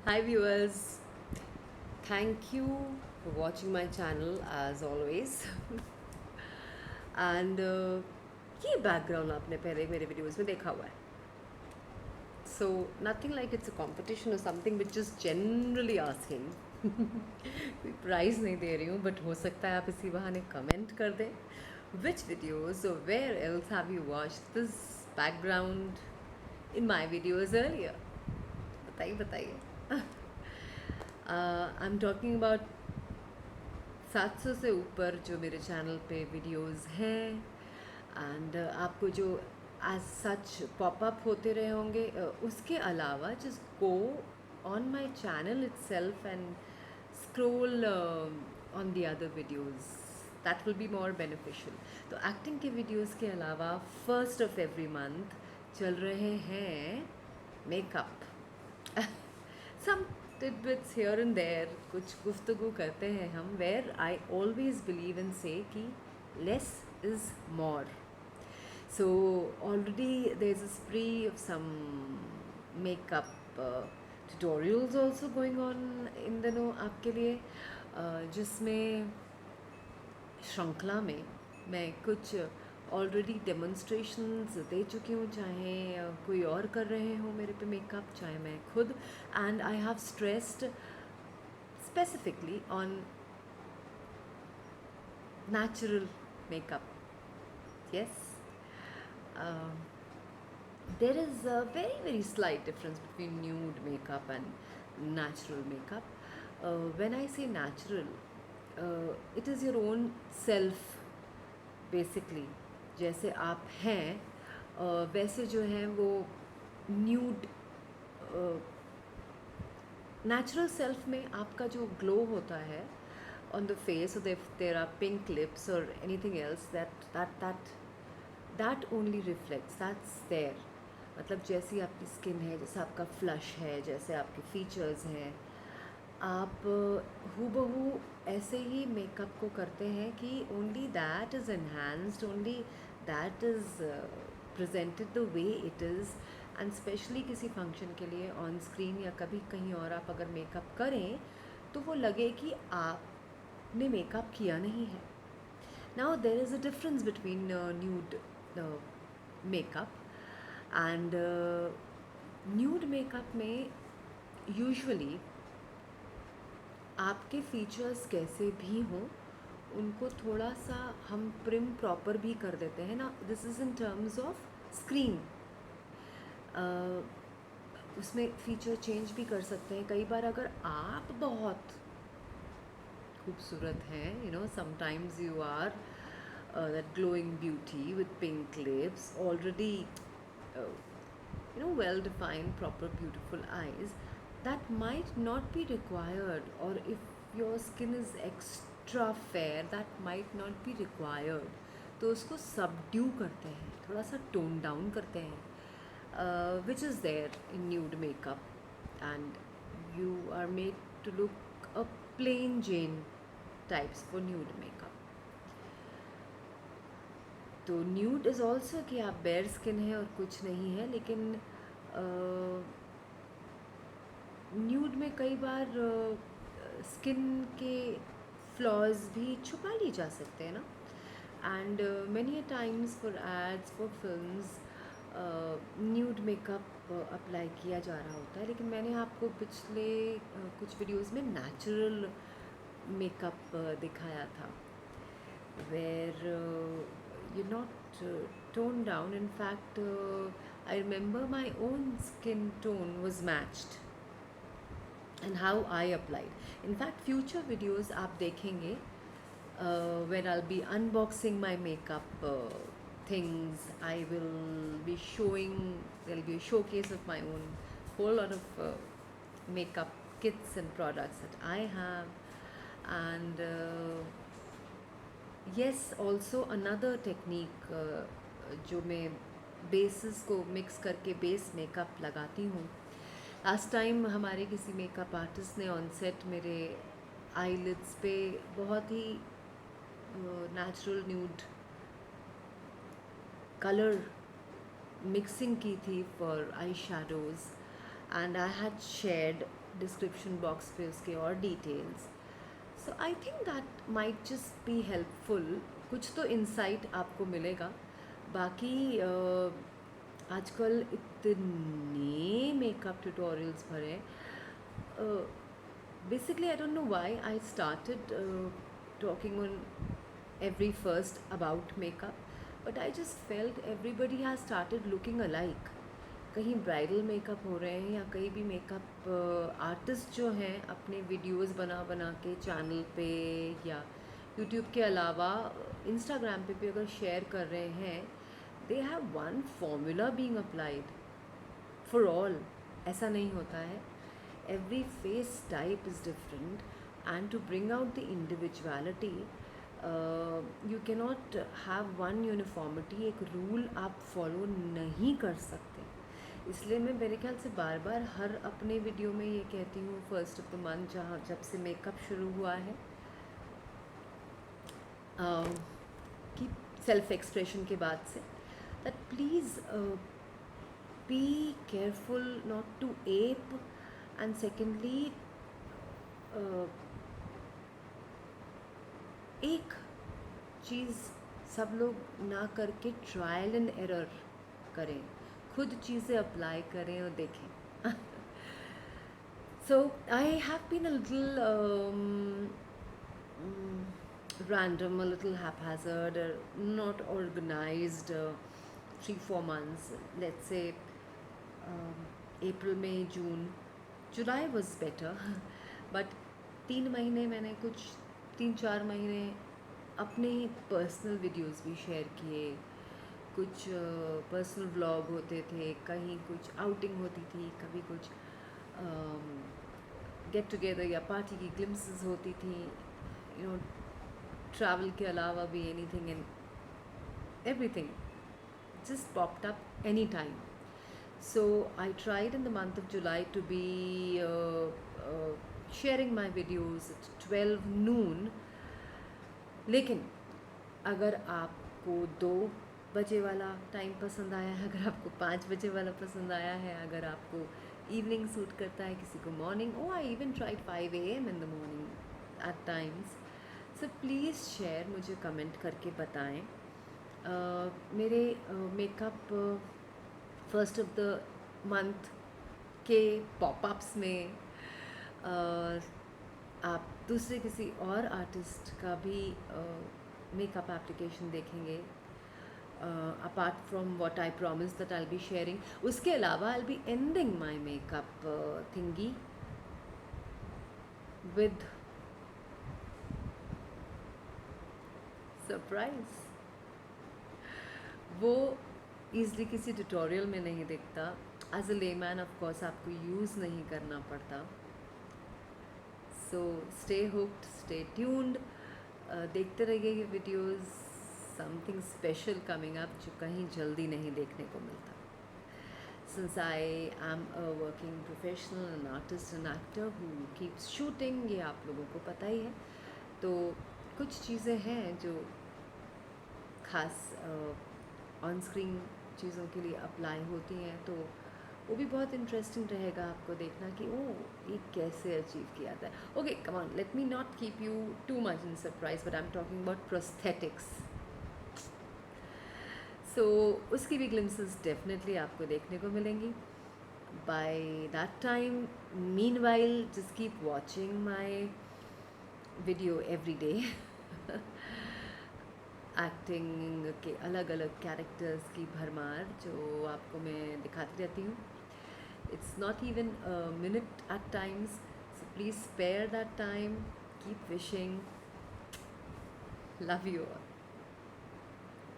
Hi viewers, thank you for watching my channel as always. and ये background आपने पहले मेरे वीडियोस में देखा हुआ है. So nothing like it's a competition or something which is generally asking. कोई प्राइज़ नहीं दे रही हूँ बट हो सकता है आप इसी बहाने कमेंट कर दें. Which videos or where else have you watched this background in my videos earlier? बताइए बताइए. आई एम टॉकिंग अबाउट 700 से ऊपर जो मेरे चैनल पे वीडियोस हैं एंड आपको जो एज सच पॉपअप होते रहे होंगे. उसके अलावा just go on my channel itself and scroll on the other videos. That will be more beneficial. तो एक्टिंग के वीडियोस के अलावा फर्स्ट ऑफ एवरी मंथ चल रहे हैं makeup. Some tidbits here and there कुछ गुफ्तगू करते हैं हम where I always believe and say कि less is more. So already there's a spree of some makeup tutorials also going on इन दिनों आपके लिए, जिसमें श्रृंखला में मैं कुछ ऑलरेडी डेमोन्स्ट्रेशंस दे चुकी हूँ, चाहे कोई और कर रहे हो मेरे पे मेकअप, चाहे मैं खुद. And I have stressed specifically on natural makeup. Yes, um, there is a very slight difference between nude makeup and natural makeup. When I say natural, it is your own self basically. जैसे आप हैं वैसे जो हैं वो nude natural self में आपका जो ग्लो होता है on the face, so if there are pink lips or anything else, that only reflects, that's there. मतलब जैसी आपकी स्किन है, जैसा आपका फ्लश है, जैसे आपके फीचर्स हैं, आप हूबहू ऐसे ही मेकअप को करते हैं कि only that is enhanced, only that is presented the way it is. And specially किसी फंक्शन के लिए ऑन स्क्रीन या कभी कहीं और आप अगर मेकअप करें तो वो लगे कि आपने मेकअप किया नहीं है. Now there is a difference between nude makeup and nude makeup में यूजुअली आपके फीचर्स कैसे भी हों उनको थोड़ा सा हम प्रिम प्रॉपर भी कर देते हैं ना. This is in terms of screen. उसमें फीचर चेंज भी कर सकते हैं कई बार. अगर आप बहुत खूबसूरत हैं, you know, sometimes you are that glowing beauty with pink lips, already you know, well defined, proper, beautiful eyes, that might not be required. Or if your skin is extra fair, that might not be required. तो उसको subdue करते हैं, थोड़ा सा tone down करते हैं, which is there in nude makeup. And you are made to look a plain Jane types for nude makeup. तो nude is also कि आप बेयर स्किन है और कुछ नहीं है, लेकिन न्यूड में कई बार स्किन के फ्लॉज भी छुपा ली जा सकते हैं ना. And many a times for ads, for films, nude makeup apply किया जा रहा होता है. लेकिन मैंने आपको पिछले कुछ वीडियोस में नेचुरल मेकअप दिखाया था where you're not toned down. In fact, I remember my own skin tone was matched and how I applied. In fact, future videos आप देखेंगे when I'll be unboxing my makeup things. I will be showing, there'll be a showcase of my own whole lot of makeup kits and products that I have. And yes, also another technique जो मैं basis को mix करके base makeup लगाती हूँ. Last time हमारे किसी makeup artist ने on set मेरे आईलिड्स पे बहुत ही नेचुरल न्यूड कलर मिक्सिंग की थी for eye shadows. And I had shared description box पे उसके और details. So I think that might just be helpful. कुछ तो इंसाइट आपको मिलेगा. बाकी आजकल इतने मेकअप ट्यूटोरियल्स भरे हैं. Basically, I don't know why I started talking on every first about makeup, but I just felt everybody has started looking alike. कहीं ब्राइडल मेकअप हो रहे हैं या कहीं भी मेकअप आर्टिस्ट जो हैं अपने वीडियोस बना बना के चैनल पे या यूट्यूब के अलावा इंस्टाग्राम पे भी अगर शेयर कर रहे हैं, they have one formula being applied for all. ऐसा नहीं होता है. Every face type is different, and to bring out the individuality, you cannot have one uniformity. एक रूल आप फॉलो नहीं कर सकते. इसलिए मैं मेरे ख्याल से बार बार हर अपने वीडियो में ये कहती हूँ फर्स्ट ऑफ द मंथ जहाँ जब से मेकअप शुरू हुआ है कि सेल्फ एक्सप्रेशन के बाद से, that please be careful not to ape. And secondly एक चीज़ सब लोग ना करके ट्रायल एंड एरर करें, खुद चीज़ें अप्लाई करें और देखें. So I have been a little random, a little haphazard, not organized. 3-4 months, let's say April, May, June, July was better. But 3 महीने मैंने कुछ 3-4 महीने अपने ही पर्सनल वीडियोस भी शेयर किए. कुछ पर्सनल व्लॉग होते थे, कहीं कुछ आउटिंग होती थी, कभी कुछ गेट टुगेदर या पार्टी की ग्लिम्सेस होती थी. यू नो, ट्रैवल के अलावा भी anything and everything just popped up anytime. So I tried in the month of July to be sharing my videos at 12 noon. लेकिन अगर आपको 2 बजे वाला टाइम पसंद आया है, अगर आपको 5 बजे वाला पसंद आया है, अगर आपको इवनिंग सूट करता है, किसी को morning, oh I even tried 5 AM in the morning at times. So please share, मुझे कमेंट करके बताएं. मेरे makeup first of the month के पॉपअप्स में आप दूसरे किसी और आर्टिस्ट का भी मेकअप एप्लीकेशन देखेंगे apart from what I promise that I will be sharing. उसके अलावा I will be ending my makeup thingy with surprise. वो ईज़िली किसी ट्यूटोरियल में नहीं दिखता. As a layman of course आपको यूज़ नहीं करना पड़ता. So stay hooked, stay tuned. देखते रहिए ये videos. Something special coming up जो कहीं जल्दी नहीं देखने को मिलता. Since I am a working professional, an artist, an actor who keeps shooting, ये आप लोगों को पता ही है. तो कुछ चीज़ें हैं जो खास ऑन स्क्रीन चीज़ों के लिए अप्लाई होती हैं, तो वो भी बहुत इंटरेस्टिंग रहेगा आपको देखना कि ओ ये कैसे अचीव किया था. Okay, come on, let me not keep you too much in surprise, but I am talking about prosthetics. So उसकी भी ग्लिम्सेस डेफिनेटली आपको देखने को मिलेंगी. By that time, meanwhile, just keep watching my video every day. Acting के अलग अलग characters की भरमार जो आपको मैं दिखाती रहती हूँ. It's not even a minute at times, so please spare that time. Keep wishing. Love you all.